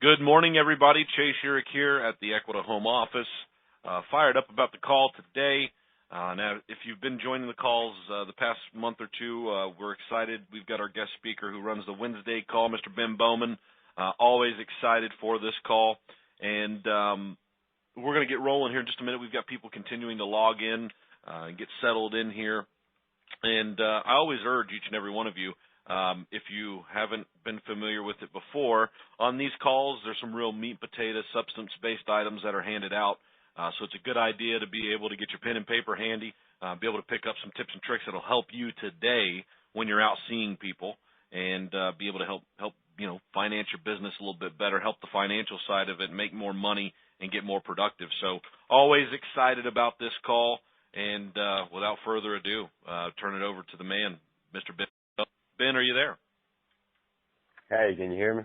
Good morning, everybody. Chase Urick here at the Equita Home Office. Fired up about the call today. Now, if you've been joining the calls the past month or two, we're excited. We've got our guest speaker who runs the Wednesday call, Mr. Ben Bowman. Always excited for this call. And we're going to get rolling here in just a minute. We've got people continuing to log in and get settled in here. And I always urge each and every one of you, if you haven't been familiar with it before, on these calls, there's some real meat, potato, substance-based items that are handed out. So it's a good idea to be able to get your pen and paper handy, be able to pick up some tips and tricks that will help you today when you're out seeing people, and be able to help finance your business a little bit better, help the financial side of it, make more money, and get more productive. So always excited about this call. And without further ado, turn it over to the man, Mr. Ben. Ben, are you there? Hey, can you hear me?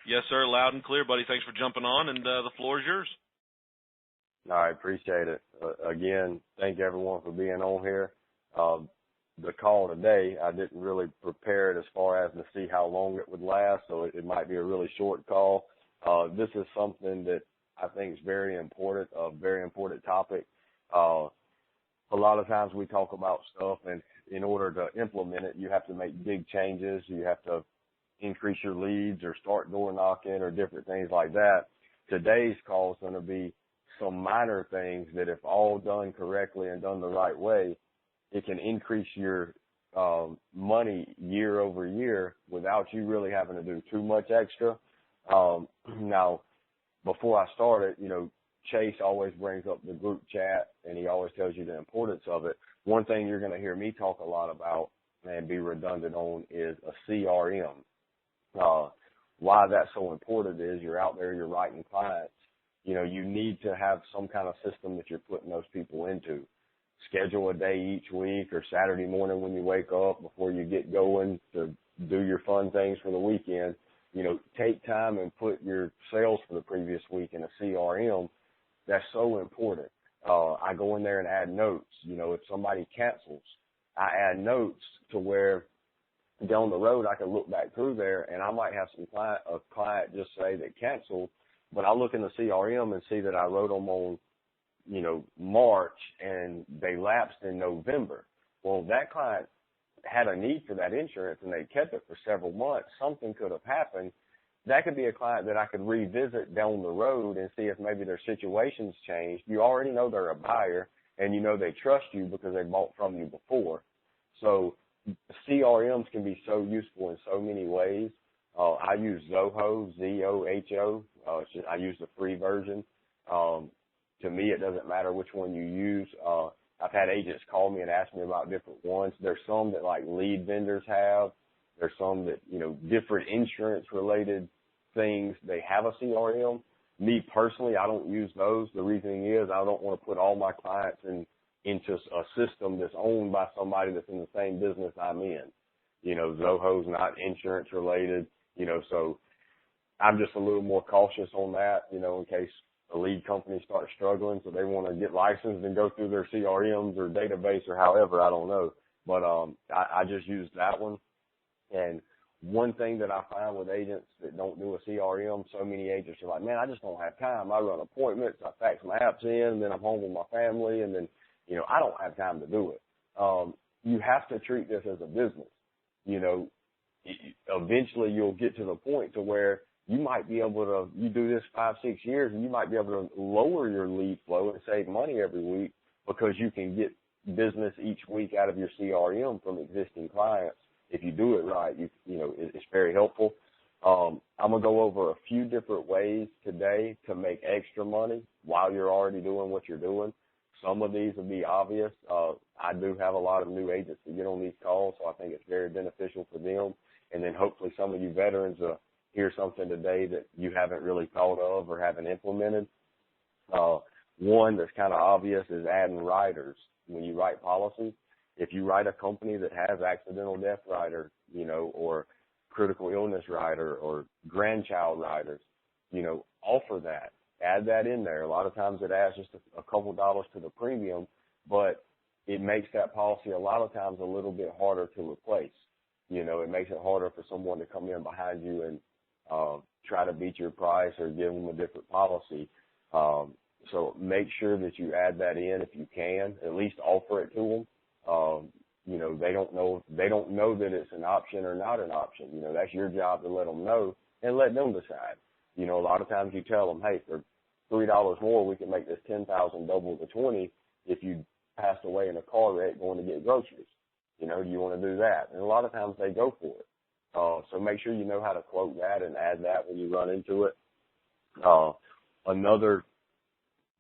Yes, sir. Loud and clear, buddy. Thanks for jumping on, and the floor is yours. All right, appreciate it. Again, thank everyone for being on here. The call today, I didn't really prepare it as far as to see how long it would last, so it might be a really short call. This is something that I think is very important, a very important topic. A lot of times we talk about stuff, and in order to implement it, you have to make big changes. You have to increase your leads or start door knocking or different things like that. Today's call is going to be some minor things that, if all done correctly and done the right way, it can increase your money year over year without you really having to do too much extra. Now, before I started, Chase always brings up the group chat, and he always tells you the importance of it. One thing you're going to hear me talk a lot about and be redundant on is a CRM. Why that's so important is you're out there, you're writing clients. You need to have some kind of system that you're putting those people into. Schedule a day each week or Saturday morning when you wake up before you get going to do your fun things for the weekend. Take time and put your sales for the previous week in a CRM. That's so important. I go in there and add notes. If somebody cancels, I add notes to where down the road I can look back through there, and I might have a client just say that canceled, but I look in the CRM and see that I wrote them on, March, and they lapsed in November. Well, that client had a need for that insurance, and they kept it for several months. Something could have happened. That could be a client that I could revisit down the road and see if maybe their situation's changed. You already know they're a buyer, and they trust you because they bought from you before. So CRMs can be so useful in so many ways. I use Zoho, Z-O-H-O. I use the free version. To me, it doesn't matter which one you use. I've had agents call me and ask me about different ones. There's some that like lead vendors have. There's some that, different insurance-related things, they have a CRM. Me personally, I don't use those. The reasoning is I don't want to put all my clients into a system that's owned by somebody that's in the same business I'm in. Zoho's not insurance-related, so I'm just a little more cautious on that, in case a lead company starts struggling, so they want to get licensed and go through their CRMs or database or however, I don't know. But I just use that one. And one thing that I find with agents that don't do a CRM, so many agents are like, man, I just don't have time. I run appointments, I fax my apps in, and then I'm home with my family, and then, I don't have time to do it. You have to treat this as a business. Eventually you'll get to the point to where you might be able to, you do this 5-6 years, and you might be able to lower your lead flow and save money every week because you can get business each week out of your CRM from existing clients. If you do it right, it's very helpful. I'm going to go over a few different ways today to make extra money while you're already doing what you're doing. Some of these will be obvious. I do have a lot of new agents that get on these calls, so I think it's very beneficial for them. And then hopefully some of you veterans hear something today that you haven't really thought of or haven't implemented. One that's kind of obvious is adding riders when you write policies. If you write a company that has accidental death rider, or critical illness rider or grandchild riders, offer that. Add that in there. A lot of times it adds just a couple dollars to the premium, but it makes that policy a lot of times a little bit harder to replace. It makes it harder for someone to come in behind you and try try to beat your price or give them a different policy. So make sure that you add that in if you can, at least offer it to them. You know, they don't know that it's an option or not an option. You know, that's your job to let them know and let them decide. You know, a lot of times you tell them, hey, for $3 more, we can make this 10,000 double to 20 if you passed away in a car wreck going to get groceries. You know, do you want to do that? And a lot of times they go for it. So make sure you know how to quote that and add that when you run into it. Another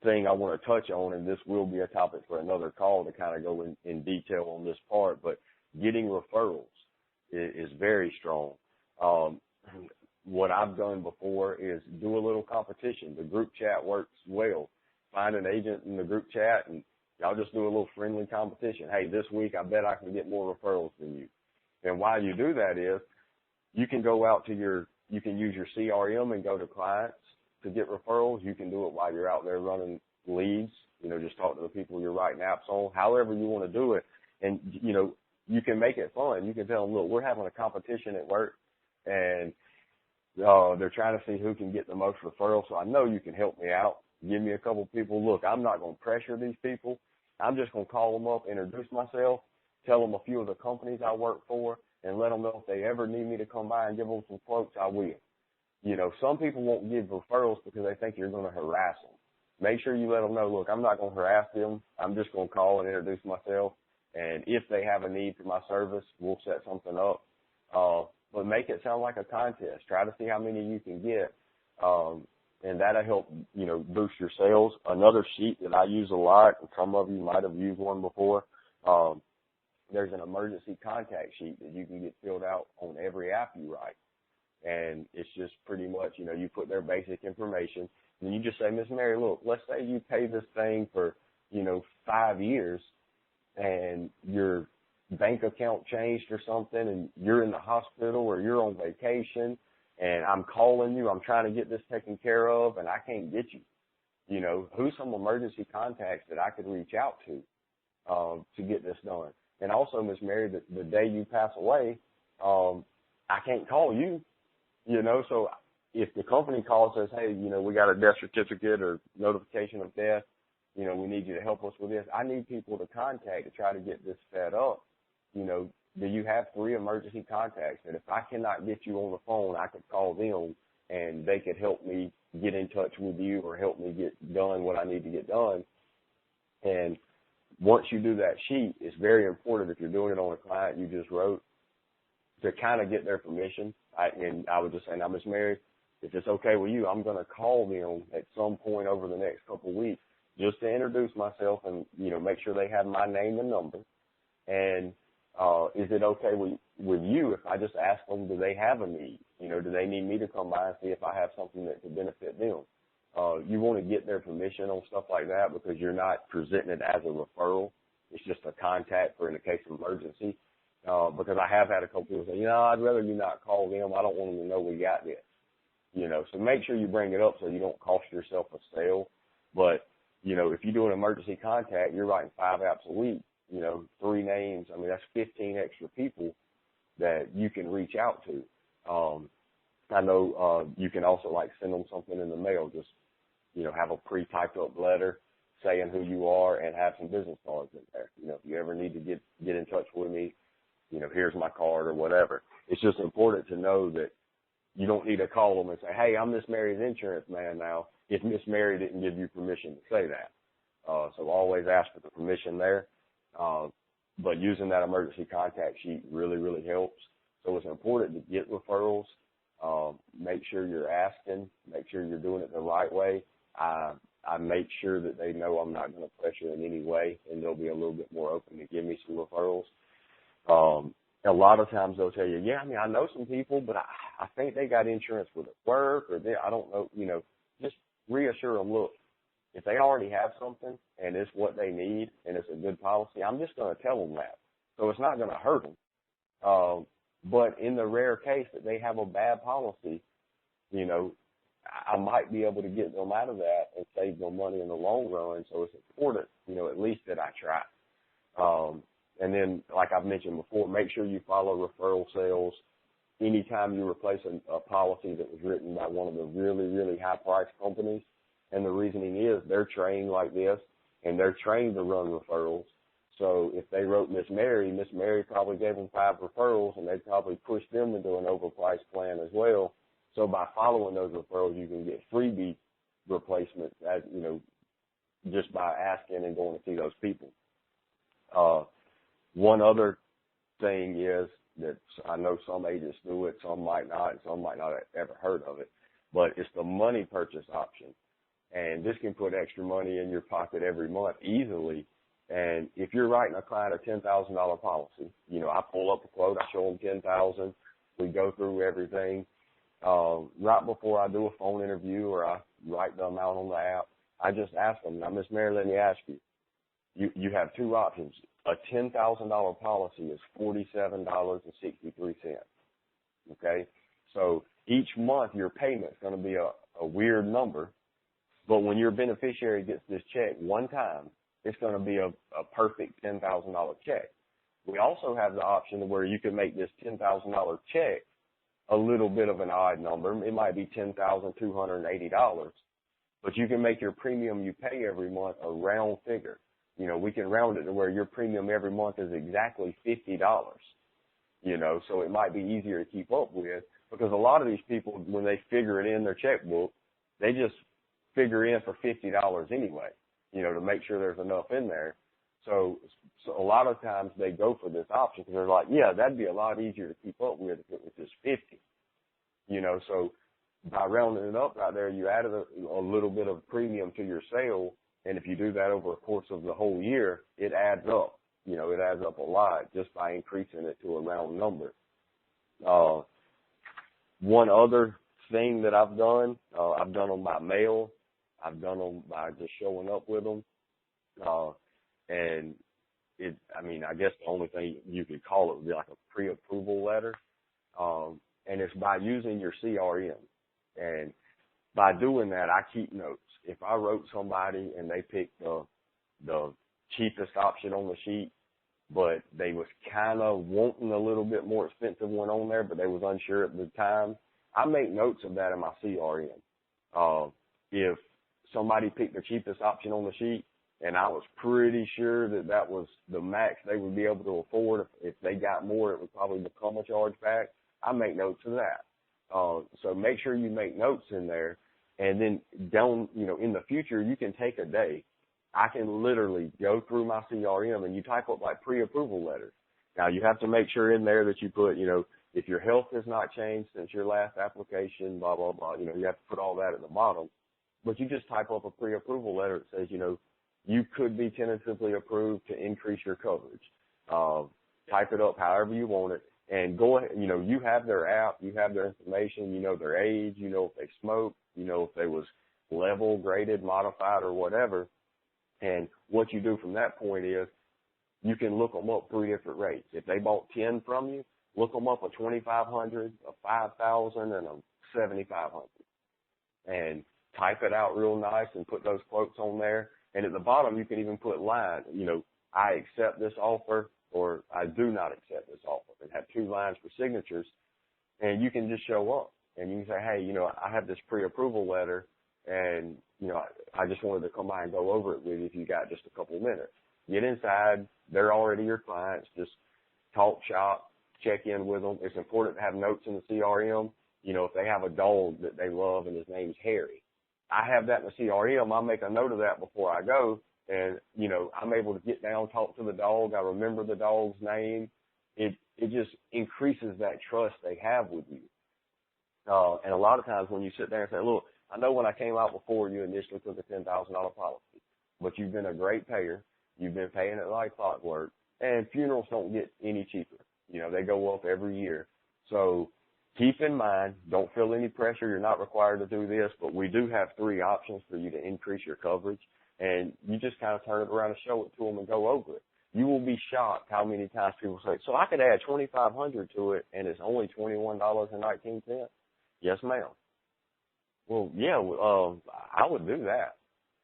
thing I want to touch on, and this will be a topic for another call to kind of go in detail on this part, but getting referrals is very strong. What I've done before is do a little competition. The group chat works well. Find an agent in the group chat and y'all just do a little friendly competition. Hey, this week I bet I can get more referrals than you. And why you do that is you can go out to you can use your CRM and go to clients to get referrals. You can do it while you're out there running leads, you know, just talk to the people you're writing apps on, however you want to do it. And, you know, you can make it fun. You can tell them, look, we're having a competition at work and they're trying to see who can get the most referrals. So I know you can help me out. Give me a couple people. Look, I'm not going to pressure these people. I'm just going to call them up, introduce myself, tell them a few of the companies I work for, and let them know if they ever need me to come by and give them some quotes, I will. You know, some people won't give referrals because they think you're going to harass them. Make sure you let them know, look, I'm not going to harass them. I'm just going to call and introduce myself. And if they have a need for my service, we'll set something up. But make it sound like a contest. Try to see how many you can get. And that'll help, you know, boost your sales. Another sheet that I use a lot, and some of you might have used one before, there's an emergency contact sheet that you can get filled out on every app you write. And it's just pretty much, you know, you put their basic information, and you just say, Miss Mary, look, let's say you pay this thing for, you know, 5 years, and your bank account changed or something, and you're in the hospital or you're on vacation, and I'm calling you, I'm trying to get this taken care of, and I can't get you. You know, who's some emergency contacts that I could reach out to get this done? And also, Miss Mary, the day you pass away, I can't call you, you know, so if the company calls says, hey, you know, we got a death certificate or notification of death, you know, we need you to help us with this. I need people to contact to try to get this set up. You know, do you have 3 emergency contacts that if I cannot get you on the phone, I could call them and they could help me get in touch with you or help me get done what I need to get done. And once you do that sheet, it's very important if you're doing it on a client you just wrote to kind of get their permission. And I would just say, now, Miss Mary, if it's okay with you, I'm going to call them at some point over the next couple of weeks just to introduce myself and, you know, make sure they have my name and number. And is it okay with you if I just ask them, do they have a need? You know, do they need me to come by and see if I have something that could benefit them? You want to get their permission on stuff like that because you're not presenting it as a referral. It's just a contact for in the case of emergency. Because I have had a couple people say, you know, I'd rather you not call them. I don't want them to know we got this. You know, so make sure you bring it up so you don't cost yourself a sale. But, you know, if you do an emergency contact, you're writing 5 apps a week, you know, 3 names. I mean, that's 15 extra people that you can reach out to. I know you can also, like, send them something in the mail. Just, you know, have a pre-typed up letter saying who you are and have some business cards in there. You know, if you ever need to get in touch with me, you know, here's my card or whatever. It's just important to know that you don't need to call them and say, hey, I'm Miss Mary's insurance man now, if Miss Mary didn't give you permission to say that. So always ask for the permission there. But using that emergency contact sheet really, really helps. So it's important to get referrals. Make sure you're asking. Make sure you're doing it the right way. I make sure that they know I'm not going to pressure in any way, and they'll be a little bit more open to give me some referrals. A lot of times they'll tell you, yeah, I mean, I know some people, but I think they got insurance with work or I don't know, you know, just reassure them, look, if they already have something and it's what they need and it's a good policy, I'm just going to tell them that. So it's not going to hurt them. But in the rare case that they have a bad policy, you know, I might be able to get them out of that and save them money in the long run. So it's important, you know, at least that I try. And then, like I've mentioned before, make sure you follow referral sales anytime you replace a policy that was written by one of the really, really high-priced companies. And the reasoning is they're trained like this, and they're trained to run referrals. So if they wrote Miss Mary probably gave them 5 referrals, and they probably pushed them into an overpriced plan as well. So by following those referrals, you can get freebie replacements, just by asking and going to see those people. One other thing is that I know some agents do it, some might not, and some might not have ever heard of it, but it's the money purchase option. And this can put extra money in your pocket every month easily. And if you're writing a client a $10,000 policy, I pull up a quote, I show them $10,000, we go through everything. Right before I do a phone interview or I write the amount on the app, I just ask them, now, Miss Mary, let me ask you, you have 2 options. A $10,000 policy is $47.63. Okay? So each month your payment's going to be a weird number, but when your beneficiary gets this check one time, it's going to be a perfect $10,000 check. We also have the option where you can make this $10,000 check a little bit of an odd number. It might be $10,280, but you can make your premium you pay every month a round figure. We can round it to where your premium every month is exactly $50, so it might be easier to keep up with, because a lot of these people, when they figure it in their checkbook, they just figure in for $50 anyway, to make sure there's enough in there. So a lot of times they go for this option because they're like, yeah, that'd be a lot easier to keep up with if it was just 50, so by rounding it up right there, you added a little bit of premium to your sale. And if you do that over the course of the whole year, it adds up. It adds up a lot just by increasing it to a round number. One other thing that I've done them by mail. I've done them by just showing up with them. And I guess the only thing you could call it would be like a pre-approval letter. And it's by using your CRM. And by doing that, I keep notes. If I wrote somebody and they picked the cheapest option on the sheet, but they was kind of wanting a little bit more expensive one on there, but they was unsure at the time, I make notes of that in my CRM. If somebody picked the cheapest option on the sheet and I was pretty sure that was the max they would be able to afford, if they got more, it would probably become a chargeback, I make notes of that. So make sure you make notes in there. And then in the future, you can take a day. I can literally go through my CRM and you type up like pre-approval letters. Now you have to make sure in there that you put, if your health has not changed since your last application, blah, blah, blah, you have to put all that at the bottom. But you just type up a pre-approval letter that says, you could be tentatively approved to increase your coverage. Type it up however you want it. And go ahead, you have their app, you have their information, you know their age, you know if they smoke, you know if they was level, graded, modified, or whatever. And what you do from that point is you can look them up 3 different rates. If they bought 10 from you, look them up a 2,500, a 5,000, and a 7,500. And type it out real nice and put those quotes on there. And at the bottom, you can even put line, I accept this offer, or I do not accept this offer, and have 2 lines for signatures. And you can just show up and you can say, hey, I have this pre-approval letter and, I just wanted to come by and go over it with you if you got just a couple of minutes. Get inside. They're already your clients. Just talk shop, check in with them. It's important to have notes in the CRM. If they have a dog that they love and his name's Harry, I have that in the CRM. I make a note of that before I go. And, I'm able to get down, talk to the dog. I remember the dog's name. It just increases that trust they have with you. And a lot of times when you sit there and say, look, I know when I came out before, you initially took a $10,000 policy, but you've been a great payer. You've been paying it like clockwork. And funerals don't get any cheaper. They go up every year. So keep in mind, don't feel any pressure. You're not required to do this, but we do have 3 options for you to increase your coverage. And you just kind of turn it around and show it to them and go over it. You will be shocked how many times people say, so I could add $2,500 to it and it's only $21.19. Yes, ma'am. Well, yeah, I would do that.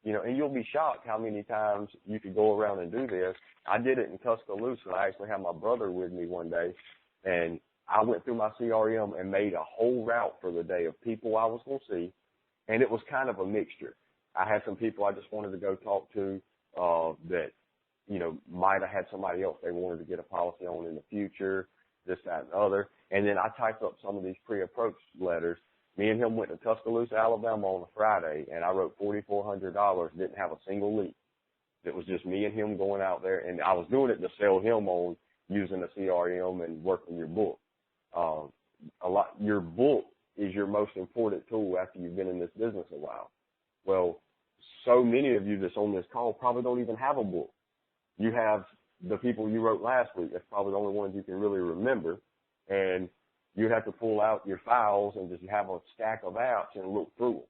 And you'll be shocked how many times you could go around and do this. I did it in Tuscaloosa. I actually had my brother with me one day, and I went through my CRM and made a whole route for the day of people I was going to see, and it was kind of a mixture. I had some people I just wanted to go talk to that, you know, might have had somebody else they wanted to get a policy on in the future, this, that, and the other. And then I typed up some of these pre-approach letters. Me and him went to Tuscaloosa, Alabama on a Friday, and I wrote $4,400, didn't have a single lead. It was just me and him going out there, and I was doing it to sell him on using the CRM and working your book. Your book is your most important tool after you've been in this business a while. Well, so many of you that's on this call probably don't even have a book. You have the people you wrote last week. That's probably the only ones you can really remember. And you have to pull out your files and just have a stack of apps and look through them.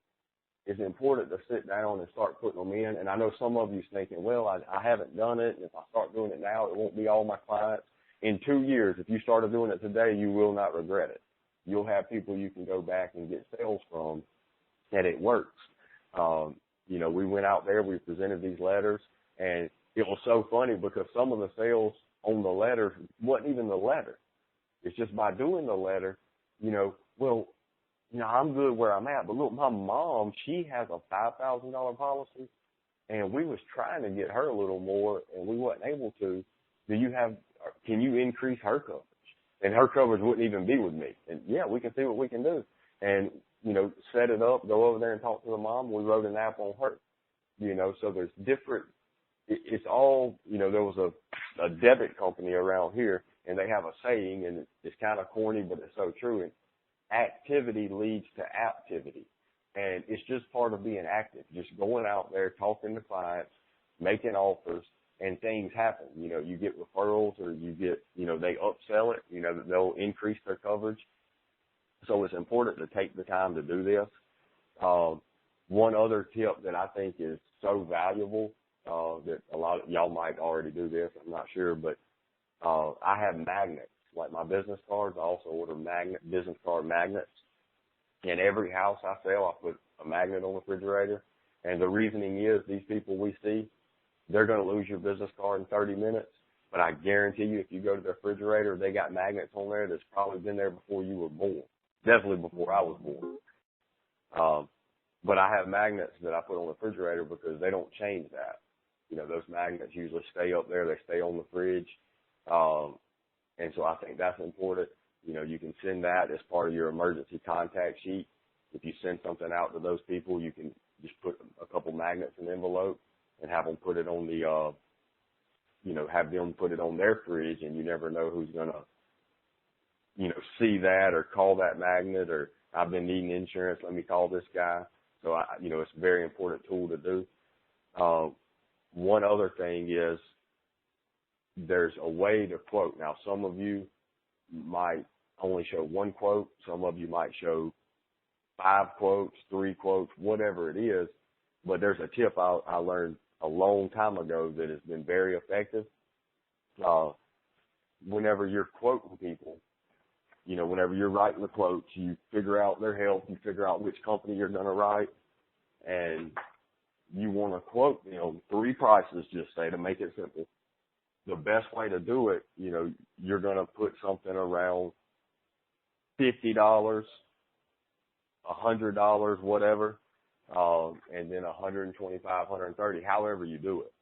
It's important to sit down and start putting them in. And I know some of you's thinking, well, I haven't done it. And if I start doing it now, it won't be all my clients. In 2 years, if you started doing it today, you will not regret it. You'll have people you can go back and get sales from, and it works. You know, we went out there, we presented these letters, and it was so funny because some of the sales on the letter wasn't even the letter. It's just by doing the letter, you know, well, you know, I'm good where I'm at, but look, my mom, she has a $5,000 policy, and we was trying to get her a little more, and we wasn't able to. Can you increase her coverage? And her coverage wouldn't even be with me. And yeah, we can see what we can do. And, you know, set it up, go over there and talk to the mom. We wrote an app on her, you know, so there's different, it's all, you know, there was a debit company around here, and they have a saying, and it's kind of corny, but it's so true. And activity leads to activity. And it's just part of being active, just going out there, talking to clients, making offers, and things happen. You know, you get referrals, or you get, you know, they upsell it, you know, they'll increase their coverage. So it's important to take the time to do this. One other tip that I think is so valuable, that a lot of y'all might already do this, I'm not sure, but I have magnets. Like my business cards, I also order business card magnets. In every house I sell, I put a magnet on the refrigerator. And the reasoning is these people we see, they're going to lose your business card in 30 minutes. But I guarantee you, if you go to the refrigerator, they got magnets on there that's probably been there before you were born. Definitely before I was born. But I have magnets that I put on the refrigerator because they don't change that. You know, those magnets usually stay up there. They stay on the fridge. And so I think that's important. You know, you can send that as part of your emergency contact sheet. If you send something out to those people, you can just put a couple magnets in an envelope and have them put it on the, you know, have them put it on their fridge, and you never know who's going to, you know, see that or call that magnet, or I've been needing insurance, let me call this guy. So, you know, it's a very important tool to do. One other thing is there's a way to quote. Now, some of you might only show one quote. Some of you might show 5 quotes, 3 quotes, whatever it is. But there's a tip I learned a long time ago that has been very effective. Whenever you're quoting people, you know, whenever you're writing the quotes, you figure out their health, you figure out which company you're going to write, and you want to quote, you know, 3 prices, just say, to make it simple. The best way to do it, you know, you're going to put something around $50, $100, whatever, and then $125, $130, however you do it.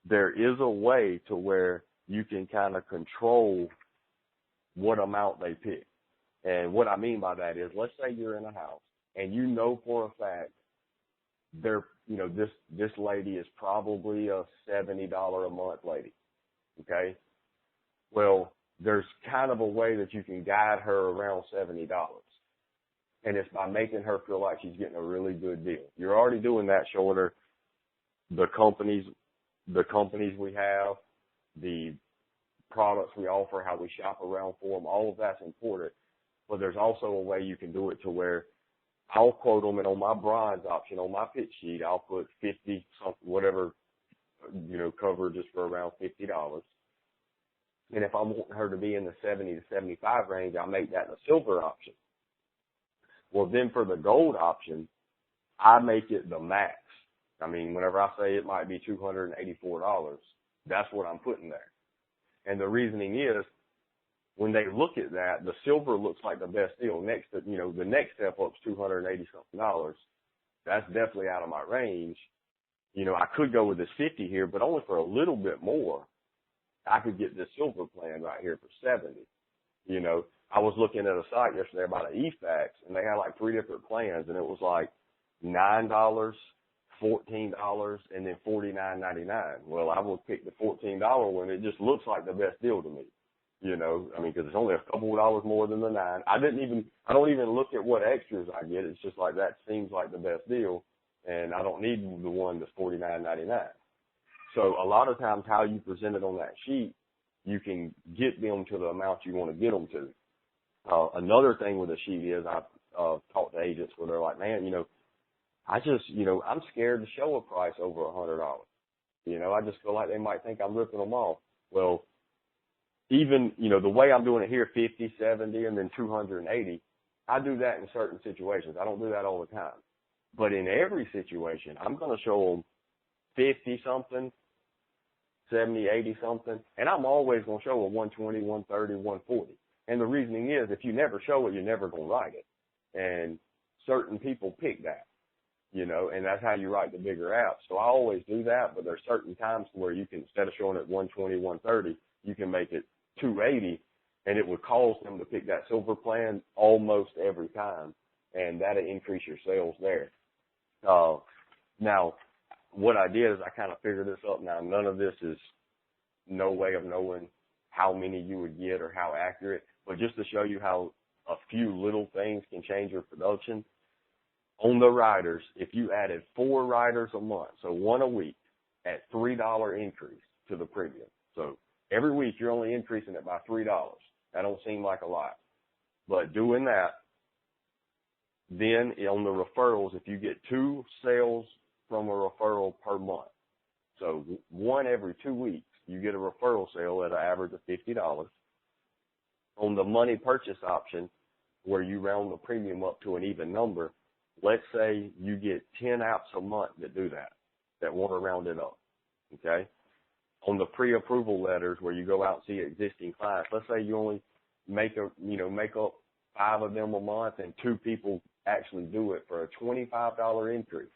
There is a way to where you can kind of control what amount they pick. And what I mean by that is, let's say you're in a house and you know for a fact this lady is probably a $70 a month lady. Okay. Well, there's kind of a way that you can guide her around $70. And it's by making her feel like she's getting a really good deal. You're already doing that, shorter. The companies we have, the products we offer, how we shop around for them, all of that's important. But there's also a way you can do it to where I'll quote them, and on my bronze option, on my pitch sheet, I'll put 50 something, whatever, you know, coverages for around $50. And if I'm wanting her to be in the 70 to 75 range, I'll make that the silver option. Well, then for the gold option, I make it the max. I mean, whenever I say it might be $284, that's what I'm putting there. And the reasoning is, when they look at that, the silver looks like the best deal. Next to, the next step up is $280 something. That's definitely out of my range. I could go with this 50 here, but only for a little bit more. I could get this silver plan right here for 70. I was looking at a site yesterday about an EFAX, and they had like 3 different plans, and it was like $9, $14, and then $49.99. Well, I would pick the $14 one. It just looks like the best deal to me. Because it's only a couple of dollars more than the 9. I don't even look at what extras I get. It's just like that seems like the best deal, and I don't need the one that's $49.99. So a lot of times, how you present it on that sheet, you can get them to the amount you want to get them to. Another thing with a sheet is I've talked to agents where they're like, man, I'm scared to show a price over $100. I just feel like they might think I'm ripping them off. Well, even, the way I'm doing it here, 50, 70, and then 280, I do that in certain situations. I don't do that all the time. But in every situation, I'm going to show them 50 something, 70, 80 something, and I'm always going to show them 120, 130, 140. And the reasoning is if you never show it, you're never going to write it. And certain people pick that, and that's how you write the bigger apps. So I always do that, but there's certain times where you can, instead of showing it 120, 130, you can make it 280, and it would cause them to pick that silver plan almost every time, and that'll increase your sales there. Now, what I did is I kind of figured this up. Now, none of this is no way of knowing how many you would get or how accurate, but just to show you how a few little things can change your production. On the riders, if you added 4 riders a month, so 1 a week, at $3 increase to the premium. So every week you're only increasing it by $3. That don't seem like a lot. But doing that, then on the referrals, if you get 2 sales from a referral per month, so 1 every 2 weeks, you get a referral sale at an average of $50. On the money purchase option, where you round the premium up to an even number, let's say you get 10 apps a month that do that want to round it up, okay? On the pre-approval letters where you go out and see existing clients, let's say you only make up 5 of them a month and 2 people actually do it for a $25 increase,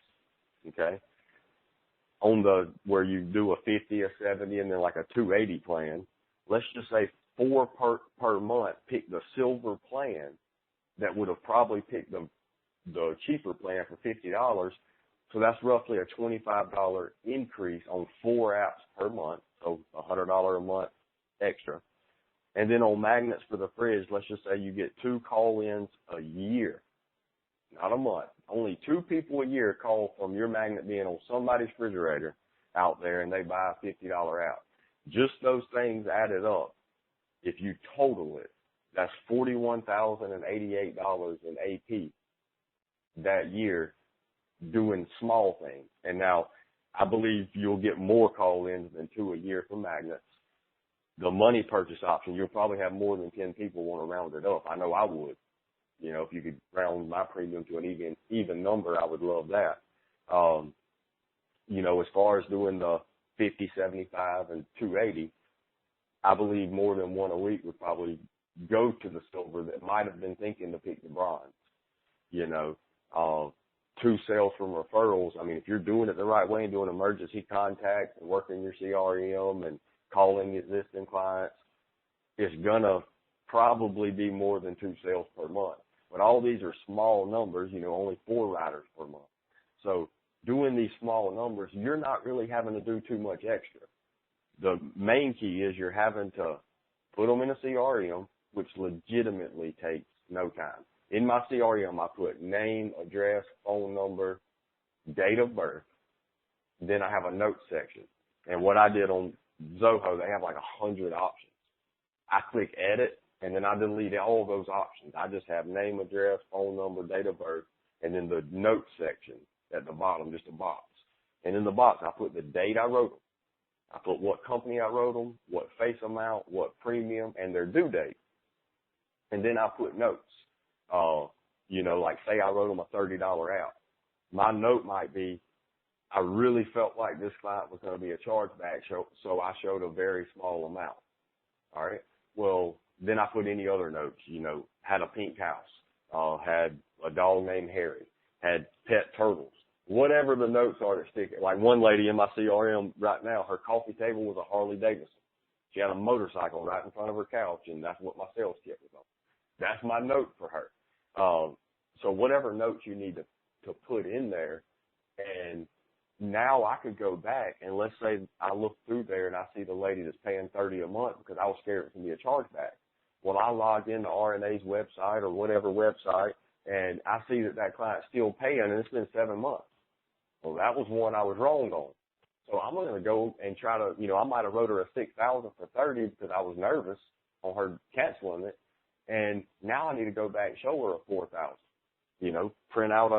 okay? On the, where you do a 50, a 70, and then like a 280 plan, let's just say 4 per month pick the silver plan that would have probably picked the cheaper plan for $50. So that's roughly a $25 increase on 4 apps per month, so $100 a month extra. And then on magnets for the fridge, let's just say you get 2 call-ins a year, not a month. Only 2 people a year call from your magnet being on somebody's refrigerator out there, and they buy a $50 app. Just those things added up, if you total it, that's $41,088 in AP that year doing small things. And now I believe you'll get more call-ins than 2 a year for magnets. The money purchase option, you'll probably have more than 10 people want to round it up. I know I would. If you could round my premium to an even number, I would love that. As far as doing the 50, 75, and 280, I believe more than 1 a week would probably go to the silver that might have been thinking to pick the bronze. 2 sales from referrals. I mean, if you're doing it the right way and doing emergency contacts and working your CRM and calling existing clients, it's going to probably be more than 2 sales per month. But all these are small numbers, only 4 riders per month. So doing these small numbers, you're not really having to do too much extra. The main key is you're having to put them in a CRM, which legitimately takes no time. In my CRM, I put name, address, phone number, date of birth. Then I have a notes section. And what I did on Zoho, they have like 100 options. I click edit, and then I delete all of those options. I just have name, address, phone number, date of birth, and then the notes section at the bottom, just a box. And in the box, I put the date I wrote them. I put what company I wrote them, what face amount, what premium, and their due date. And then I put notes. Like say I wrote them a $30 app. My note might be, I really felt like this client was going to be a chargeback, so I showed a very small amount. All right. Well, Then I put any other notes, had a pink house, had a dog named Harry, had pet turtles, whatever the notes are that stick. Like one lady in my CRM right now, her coffee table was a Harley Davidson. She had a motorcycle right in front of her couch, and that's what my sales kit was on. That's my note for her. So whatever notes you need to put in there, and now I could go back and let's say I look through there and I see the lady that's paying $30 a month because I was scared it was going to be a chargeback. Well, I logged into RNA's website or whatever website, and I see that client's still paying, and it's been 7 months. Well, that was one I was wrong on. So I'm going to go and try to, I might have wrote her a 6,000 for 30 because I was nervous on her canceling it, and now I need to go back and show her a 4,000. Print out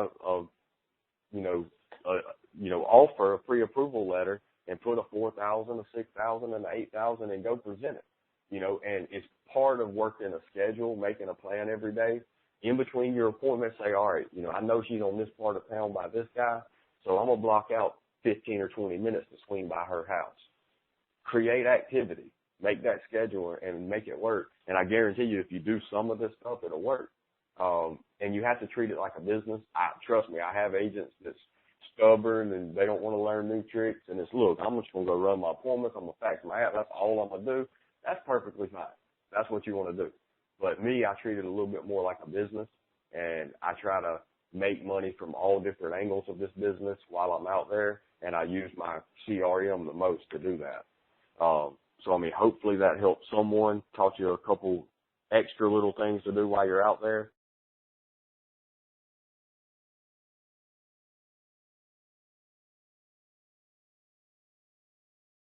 offer a pre-approval letter and put a 4,000, a 6,000, and an 8,000 and go present it. And it's part of working a schedule, making a plan every day. In between your appointments, say, all right, I know she's on this part of town by this guy, so I'm going to block out 15 or 20 minutes to swing by her house. Create activity. Make that schedule and make it work. And I guarantee you, if you do some of this stuff, it'll work. And you have to treat it like a business. Trust me, I have agents that's stubborn and they don't want to learn new tricks. And it's, look, I'm just going to go run my appointments. I'm going to fax my app. That's all I'm going to do. That's perfectly fine. That's what you want to do. But me, I treat it a little bit more like a business, and I try to make money from all different angles of this business while I'm out there, and I use my CRM the most to do that. Hopefully that helps someone, taught you a couple extra little things to do while you're out there.